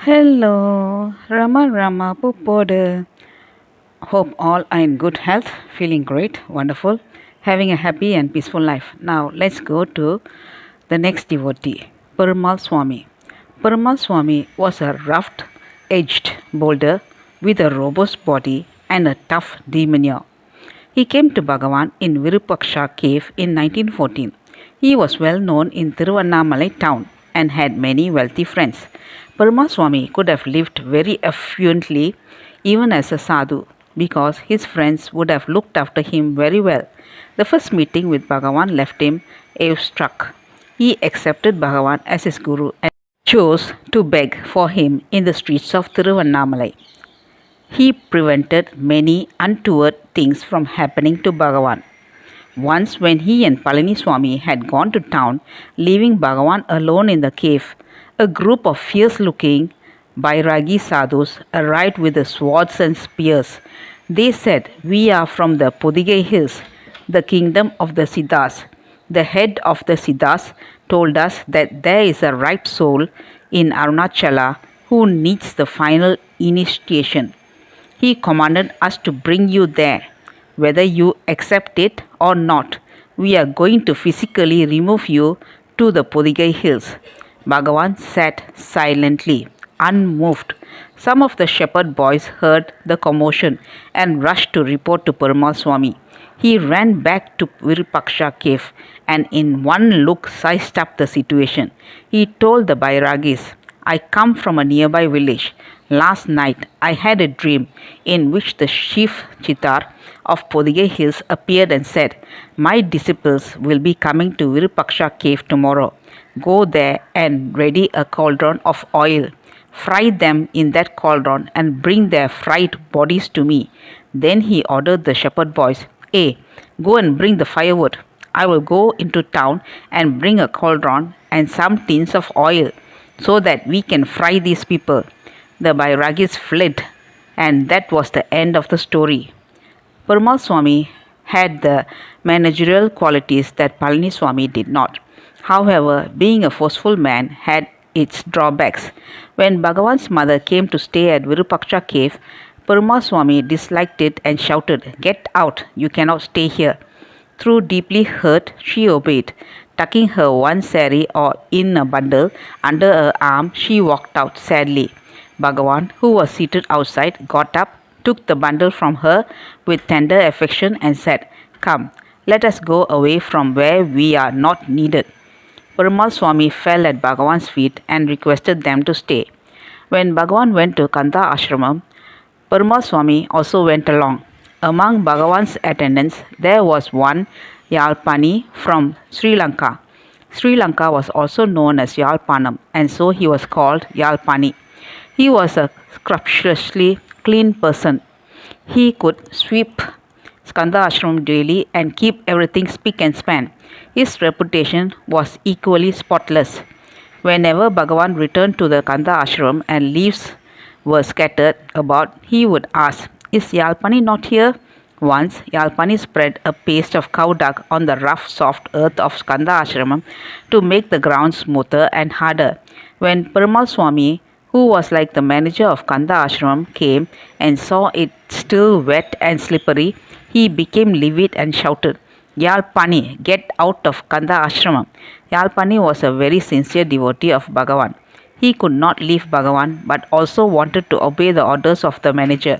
Hello, Rama Pupodu. Hope all are in good health, feeling great, wonderful, having a happy and peaceful life. Now let's go to the next devotee, Perumal Swami. Perumal Swami was a rough-edged boulder with a robust body and a tough demeanor. He came to Bhagavan in Virupaksha cave in 1914. He was well known in Tiruvannamalai town and had many wealthy friends. Perumal Swami could have lived very affluently even as a sadhu because his friends would have looked after him very well. The first meeting with Bhagavan left him awestruck. He accepted Bhagavan as his guru and chose to beg for him in the streets of Tiruvannamalai. He prevented many untoward things from happening to Bhagavan. Once, when he and Palani Swami had gone to town, leaving Bhagavan alone in the cave, a group of fierce looking Bairagi sadhus arrived with the swords and spears. They said, "We are from the Podigai hills, the kingdom of the Siddhas. The head of the Siddhas told us that there is a ripe soul in Arunachala who needs the final initiation. He commanded us to bring you there. Whether you accept it or not, we are going to physically remove you to the Podigai hills." Bhagavan sat silently, unmoved. Some of the shepherd boys heard the commotion and rushed to report to Perumal Swami. He ran back to Virupaksha cave and in one look sized up the situation. He told the Bairagis, "I come from a nearby village. Last night I had a dream in which the chief Chitar of Podigai Hills appeared and said, 'My disciples will be coming to Virupaksha cave tomorrow. Go there and ready a cauldron of oil. Fry them in that cauldron and bring their fried bodies to me.' Then he ordered the shepherd boys, 'Hey, go and bring the firewood. I will go into town and bring a cauldron and some tins of oil so that we can fry these people.' The Bairagis fled, and that was the end of the story." Perumal Swami had the managerial qualities that Palani Swami did not. However, being a forceful man had its drawbacks. When Bhagavan's mother came to stay at Virupaksha cave, Perumal Swami disliked it and shouted, "Get out, you cannot stay here." Though deeply hurt, she obeyed. Tucking her one sari or in a bundle under her arm, she walked out sadly. Bhagavan, who was seated outside, got up, took the bundle from her with tender affection and said, "Come, let us go away from where we are not needed." Perumal Swami fell at Bhagavan's feet and requested them to stay. When Bhagavan went to Kanda ashramam, Perumal Swami also went along. Among Bhagavan's attendants, there was one Yalpani from Sri Lanka. Sri Lanka was also known as Yalpanam, and so he was called Yalpani. He was a scrupulously clean person. He could sweep Skanda ashram daily and keep everything spick and span. His reputation was equally spotless. Whenever Bhagavan returned to the Kanda ashram and leaves were scattered about, he would ask, "Is Yalpani not here?" Once, Yalpani spread a paste of cow dung on the rough, soft earth of Skanda ashram to make the ground smoother and harder. When Perumal Swami, who was like the manager of Kanda ashram, came and saw it still wet and slippery, he became livid and shouted, "Yalpani, get out of Kanda ashram." Yalpani was a very sincere devotee of Bhagavan. He could not leave Bhagavan but also wanted to obey the orders of the manager.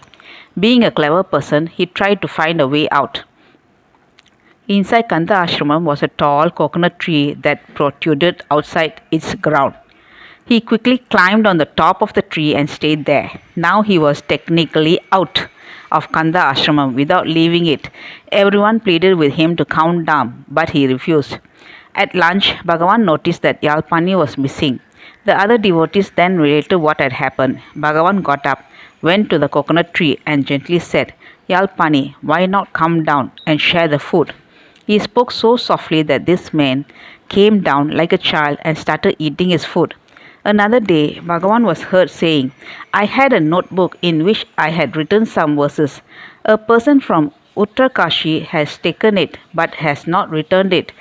Being a clever person, he tried to find a way out. Inside Kanda ashram was a tall coconut tree that protruded outside its ground. He quickly climbed on the top of the tree and stayed there. Now he was technically out of Kanda ashram without leaving it. Everyone pleaded with him to come down, but he refused. At lunch, Bhagavan noticed that Yalpani was missing. The other devotees then related what had happened. Bhagavan got up, went to the coconut tree and gently said, "Yalpani, why not come down and share the food?" He spoke so softly that this man came down like a child and started eating his food. Another day, Bhagavan was heard saying, "I had a notebook in which I had written some verses. A person from Uttarkashi has taken it but has not returned it.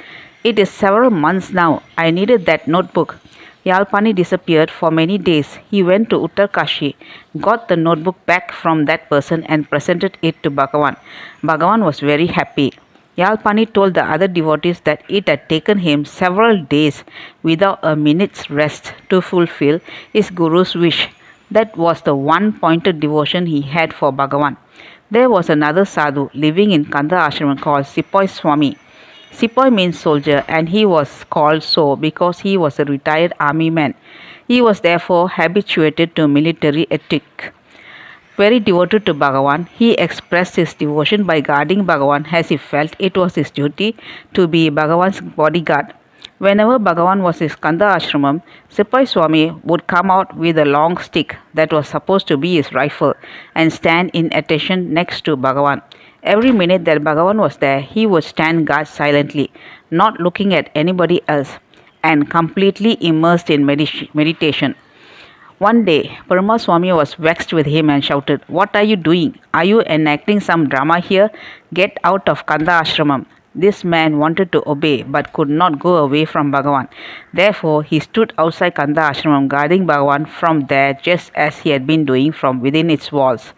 It is several months now. I needed that notebook." Yalpani disappeared for many days. He went to Uttarkashi, got the notebook back from that person and presented it to Bhagavan. Bhagavan was very happy. Yalpani told the other devotees that it had taken him several days without a minute's rest to fulfill his guru's wish. That was the one pointed devotion he had for Bhagavan. There was another sadhu living in Kanda ashram called Perumal Swami. Sepoy means soldier, and he was called so because he was a retired army man. He was therefore habituated to military ethic. Very devoted to Bhagavan, he expressed his devotion by guarding Bhagavan as he felt it was his duty to be Bhagavan's bodyguard. Whenever Bhagavan was in Skanda ashramam, Sepoy Swami would come out with a long stick that was supposed to be his rifle and stand in attention next to Bhagavan. Every minute that Bhagavan was there, he would stand guard silently, not looking at anybody else, and completely immersed in meditation. One day, Perumal Swami was vexed with him and shouted, "What are you doing? Are you enacting some drama here? Get out of Kanda ashramam." This man wanted to obey but could not go away from Bhagavan. Therefore, he stood outside Kanda ashramam guarding Bhagavan from there just as he had been doing from within its walls.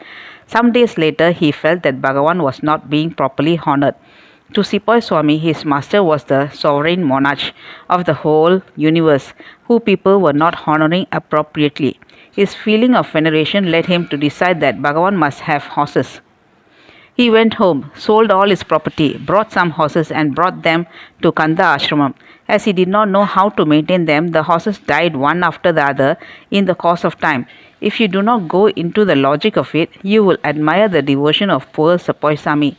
Some days later, he felt that Bhagavan was not being properly honored. To Sepoy Swami, his master was the sovereign monarch of the whole universe, who people were not honoring appropriately. His feeling of veneration led him to decide that Bhagavan must have horses. He went home, sold all his property, brought some horses and brought them to Kanda ashramam. As he did not know how to maintain them, the horses died one after the other in the course of time. If you do not go into the logic of it, you will admire the devotion of poor Sepoy Swami.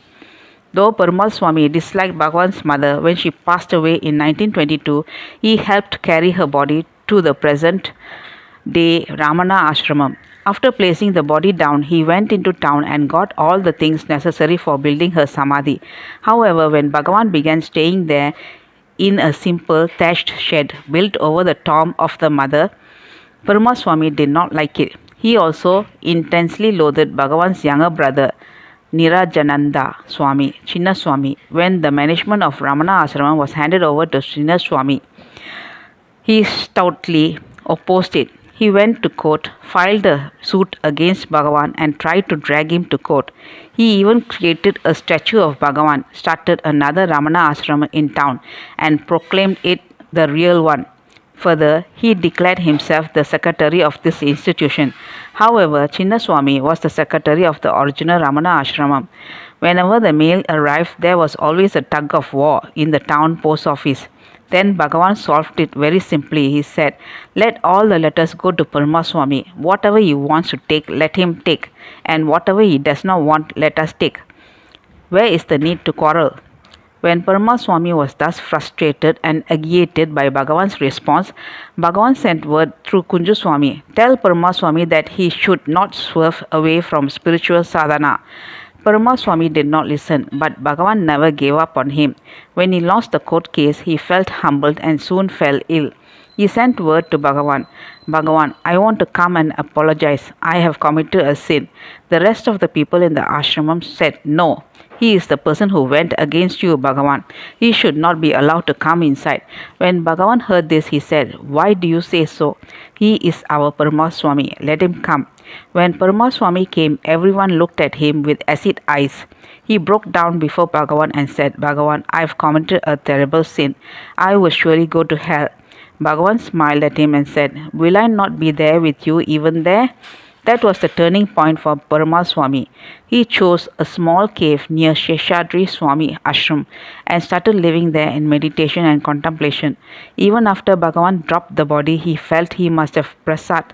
Though Perumal Swami disliked Bhagavan's mother when she passed away in 1922, he helped carry her body to the present day Ramana ashramam. After placing the body down, he went into town and got all the things necessary for building her samadhi. However, when Bhagavan began staying there in a simple thatched shed built over the tomb of the mother, Perumal Swami did not like it. He also intensely loathed Bhagavan's younger brother, Nirajananda Swami, Chinna Swami. When the management of Ramana Ashram was handed over to Chinna Swami, he stoutly opposed it. He went to court, filed a suit against Bhagavan and tried to drag him to court. He even created a statue of Bhagavan, started another Ramana Ashram in town and proclaimed it the real one. Further, he declared himself the secretary of this institution. However, Chinna Swami was the secretary of the original Ramana Ashramam. Whenever the mail arrived, there was always a tug of war in the town post office. Then Bhagavan solved it very simply. He said, "Let all the letters go to Perumal Swami. Whatever he wants to take, let him take. And whatever he does not want, let us take. Where is the need to quarrel?" When Perumal Swami was thus frustrated and agitated by Bhagavan's response, Bhagavan sent word through Kunju Swami, "Tell Perumal Swami that he should not swerve away from spiritual sadhana." Perumal Swami did not listen, but Bhagavan never gave up on him. When he lost the court case, he felt humbled and soon fell ill. He sent word to Bhagavan, "Bhagavan, I want to come and apologize. I have committed a sin." The rest of the people in the ashramam said, "No. He is the person who went against you, Bhagavan. He should not be allowed to come inside." When Bhagavan heard this, he said, "Why do you say so? He is our Perumal Swami. Let him come." When Perumal Swami came, everyone looked at him with acid eyes. He broke down before Bhagavan and said, "Bhagavan, I have committed a terrible sin. I will surely go to hell." Bhagavan smiled at him and said, "Will I not be there with you even there?" That was the turning point for Perumal Swami. He chose a small cave near Sheshadri Swami ashram and started living there in meditation and contemplation. Even after Bhagavan dropped the body, he felt he must have prasad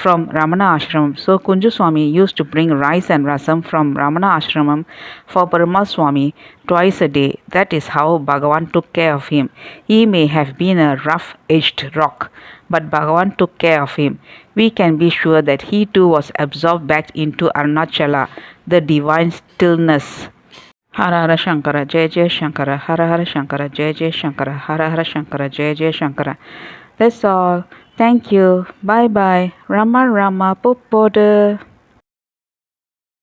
from Ramana ashram. So Kunju Swami used to bring rice and rasam from Ramana ashramam for Perumal Swami twice a day. That is how Bhagavan took care of him. He may have been a rough-edged rock, but Bhagavan took care of him. We can be sure that he too was absorbed back into Arunachala, the divine stillness. Hara Hara Shankara, Jai Jai Shankara, Hara Hara Shankara, Jai Jai Shankara, Hara Hara Shankara, Jai Jai Shankara. That's all. Thank you. Bye bye. Rama Rama Popoda.